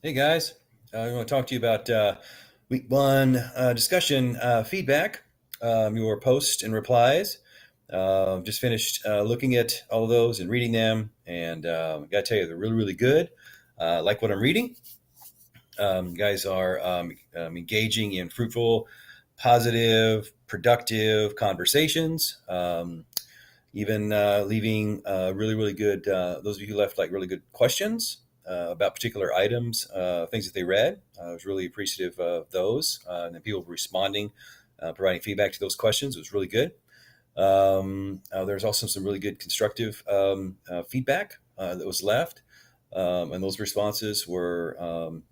Hey guys, I want to talk to you about week one discussion feedback, your posts and replies. Just finished looking at all of those and reading them, and got to tell you, they're really, really good. Like what I'm reading. You guys are engaging in fruitful, positive, productive conversations. Even leaving really, really good, those of you who left like really good questions about particular items, things that they read. I was really appreciative of those. And then people responding, providing feedback to those questions. It was really good. There's also some really good constructive feedback that was left. And those responses were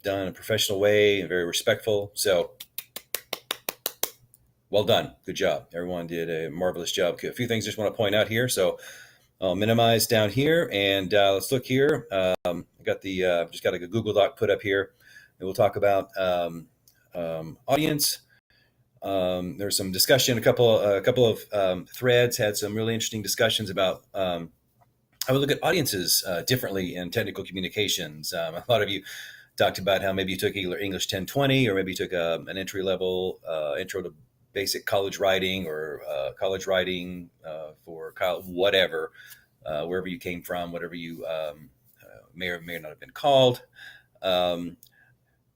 done in a professional way and very respectful. So, well done. Good job. Everyone did a marvelous job. A few things I just want to point out here. So, I'll minimize down here and let's look here. I got the just got a Google Doc put up here, and we'll talk about audience. There's some discussion. A couple of threads had some really interesting discussions about how we look at audiences differently in technical communications. A lot of you talked about how maybe you took either English 1020 or maybe you took an entry level intro to basic college writing or college writing for whatever, wherever you came from, whatever you may or may not have been called. Um,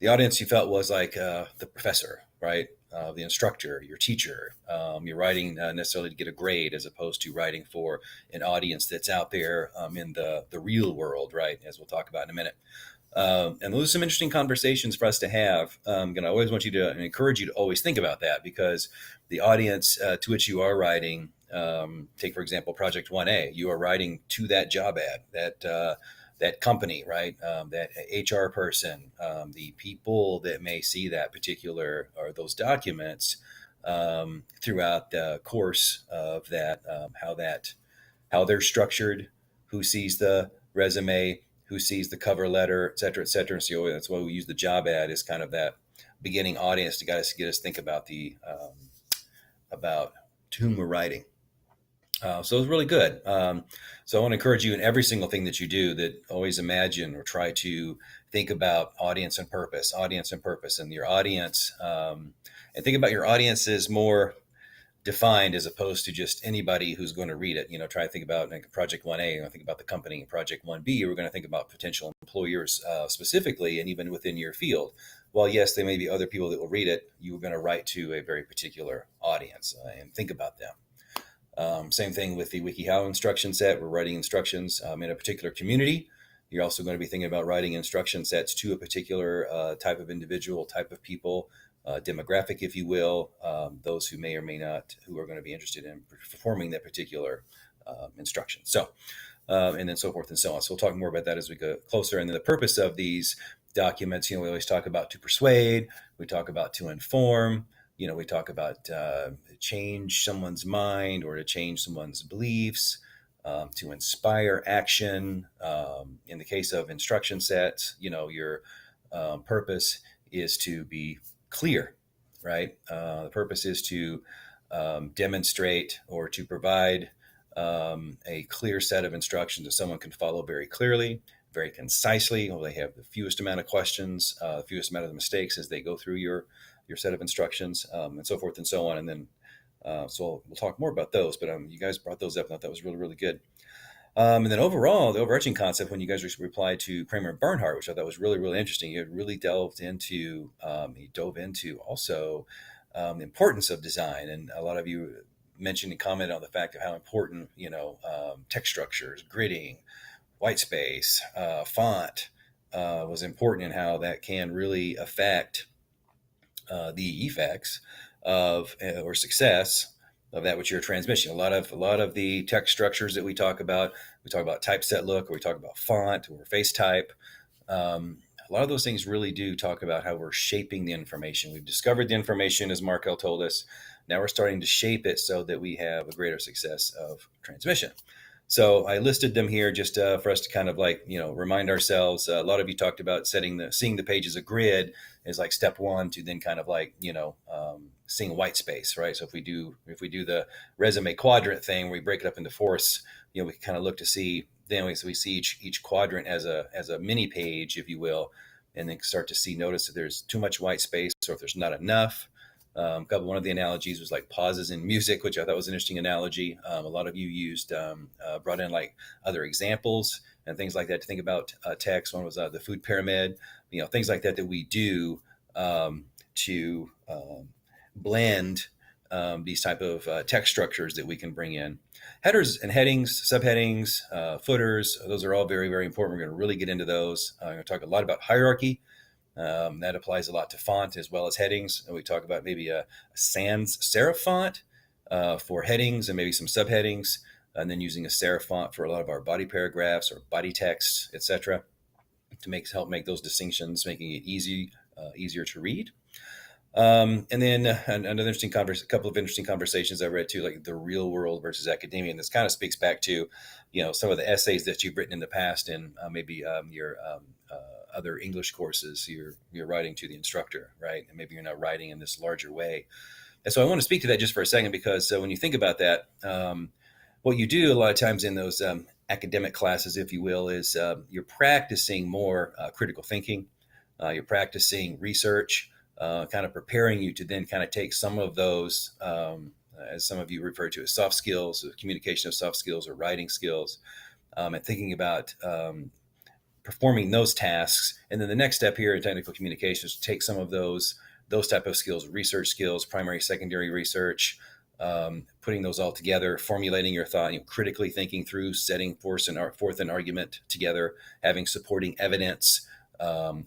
the audience you felt was like the professor, right? The instructor, your teacher. You're writing necessarily to get a grade as opposed to writing for an audience that's out there in the real world, right? As we'll talk about in a minute. And those are some interesting conversations for us to have. And I always want you to encourage you to always think about that because the audience to which you are writing, take for example, Project 1A, you are writing to that job ad, that company, right? That HR person, the people that may see that particular or those documents throughout the course of that, how they're structured, who sees the resume, who sees the cover letter, et cetera, et cetera. And so that's why we use the job ad as kind of that beginning audience to get us think about the about to whom we're writing. So it was really good. So I want to encourage you in every single thing that you do that always imagine or try to think about audience and purpose, and your audience, and think about your audience as more defined as opposed to just anybody who's going to read it. Try to think about like Project 1A, think about the company. Project 1B, we're going to think about potential employers specifically, and even within your field. While yes, there may be other people that will read it, you're going to write to a very particular audience and think about them. Same thing with the WikiHow instruction set. We're writing instructions in a particular community. You're also going to be thinking about writing instruction sets to a particular type of individual, type of people, demographic, if you will, those who may or may not, who are going to be interested in performing that particular instruction. So, and then so forth and so on. So we'll talk more about that as we go closer. And then the purpose of these documents, we always talk about to persuade, we talk about to inform, we talk about change someone's mind or to change someone's beliefs, to inspire action. In the case of instruction sets, your purpose is to be clear, right? The purpose is to demonstrate or to provide a clear set of instructions that someone can follow very clearly, very concisely. They have the fewest amount of questions, the fewest amount of mistakes as they go through your set of instructions, and so forth and so on. And then, so we'll talk more about those. But you guys brought those up, and I thought that was really, really good. And then overall, the overarching concept when you guys replied to Kramer and Bernhardt, which I thought was really, really interesting, you had really he dove into also the importance of design. And a lot of you mentioned and commented on the fact of how important, text structures, gridding, white space, font was important, and how that can really affect the effects of or success of that which you're transmission. A lot of the text structures that we talk about typeset look, or we talk about font or face type. A lot of those things really do talk about how we're shaping the information. We've discovered the information, as Markel told us. Now we're starting to shape it so that we have a greater success of transmission. So I listed them here just for us to kind of remind ourselves. A lot of you talked about seeing the page as a grid is like step one to then kind of seeing white space, right? So if we do the resume quadrant thing, where we break it up into fourths, we kind of look to see. Then we see each quadrant as a mini page, if you will, and then start to notice that there's too much white space or if there's not enough. One of the analogies was like pauses in music, which I thought was an interesting analogy. A lot of you brought in like other examples and things like that to think about text. One was the food pyramid, things like that we do to blend these type of text structures that we can bring in. Headers and headings, subheadings, footers, those are all very, very important. We're going to really get into those. I'm going to talk a lot about hierarchy. That applies a lot to font as well as headings. And we talk about maybe a sans serif font for headings and maybe some subheadings, and then using a serif font for a lot of our body paragraphs or body text, etc., to help make those distinctions, making it easier to read. And then another couple of interesting conversations I read too, like the real world versus academia. And this kind of speaks back to, some of the essays that you've written in the past and maybe your other English courses you're writing to the instructor, right? And maybe you're not writing in this larger way. And so I want to speak to that just for a second, because when you think about that, what you do a lot of times in those academic classes, if you will, is you're practicing more critical thinking. You're practicing research, kind of preparing you to then kind of take some of those, as some of you refer to as soft skills, communication of soft skills or writing skills, and thinking about performing those tasks. And then the next step here in technical communication is to take some of those type of skills, research skills, primary, secondary research, putting those all together, formulating your thought, critically thinking through, setting forth an argument together, having supporting evidence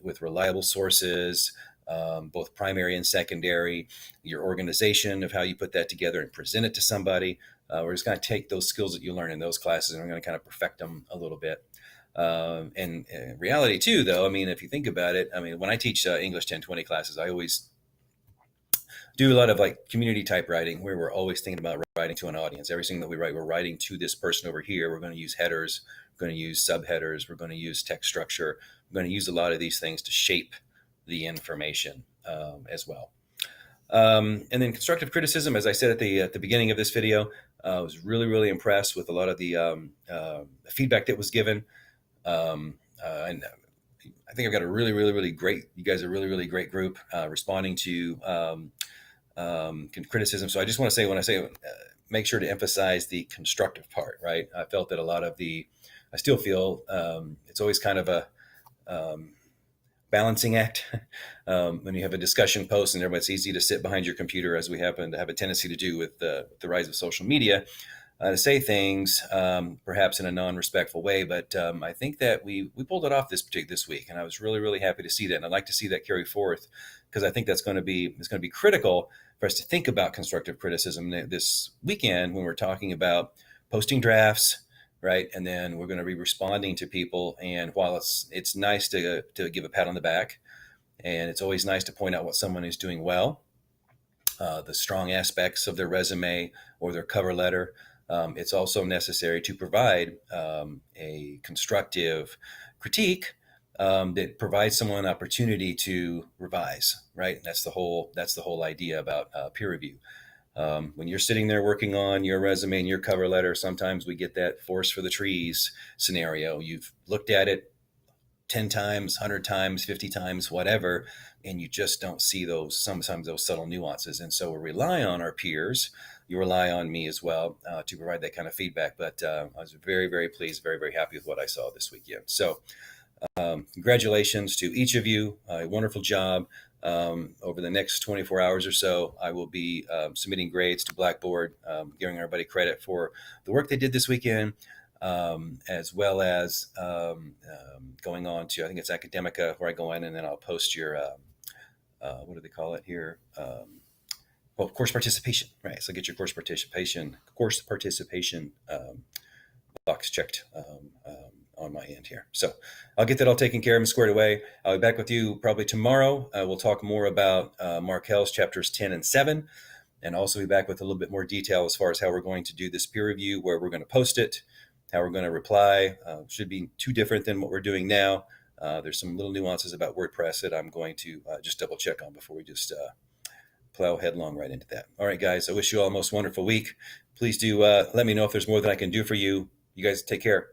with reliable sources, both primary and secondary, your organization of how you put that together and present it to somebody. We're just going to take those skills that you learn in those classes and we're going to kind of perfect them a little bit. And in reality too, though, if you think about it, when I teach English 1020 classes, I always do a lot of like community type writing where we're always thinking about writing to an audience. Everything that we write, we're writing to this person over here. We're going to use headers, we're going to use subheaders, we're going to use text structure. We're going to use a lot of these things to shape the information as well. And then constructive criticism, as I said at the beginning of this video, I was really, really impressed with a lot of the feedback that was given. And I think I've got a really, really, really great, you guys are a really, really great group responding to criticism. So I just want to say, when I say make sure to emphasize the constructive part, right? I felt that I still feel it's always kind of a balancing act when you have a discussion post and everybody's easy to sit behind your computer, as we happen to have a tendency to do with the rise of social media, to say things perhaps in a non-respectful way. But I think that we pulled it off this week, and I was really, really happy to see that. And I'd like to see that carry forth, because I think it's going to be critical for us to think about constructive criticism this weekend when we're talking about posting drafts, right? And then we're going to be responding to people. And while it's nice to give a pat on the back, and it's always nice to point out what someone is doing well, the strong aspects of their resume or their cover letter, it's also necessary to provide a constructive critique that provides someone an opportunity to revise, right? That's the whole idea about peer review. When you're sitting there working on your resume and your cover letter, sometimes we get that forest for the trees scenario. You've looked at it 10 times, 100 times, 50 times, whatever, and you just don't see sometimes those subtle nuances. And so we rely on our peers. You rely on me as well to provide that kind of feedback. But I was very, very pleased, very, very happy with what I saw this weekend. So congratulations to each of you. A wonderful job. Over the next 24 hours or so, I will be submitting grades to Blackboard, giving everybody credit for the work they did this weekend, as well as going on to, I think it's Academica, where I go in and then I'll post your, what do they call it here? Course participation, right? So get your course participation box checked on my end here. So I'll get that all taken care of and squared away. I'll be back with you probably tomorrow. We'll talk more about Markel's chapters 10 and 7, and also be back with a little bit more detail as far as how we're going to do this peer review, where we're going to post it, how we're going to reply. Should be too different than what we're doing now. There's some little nuances about WordPress that I'm going to just double check on before we just plow headlong right into that. All right, guys, I wish you all a most wonderful week. Please do let me know if there's more that I can do for you. You guys take care.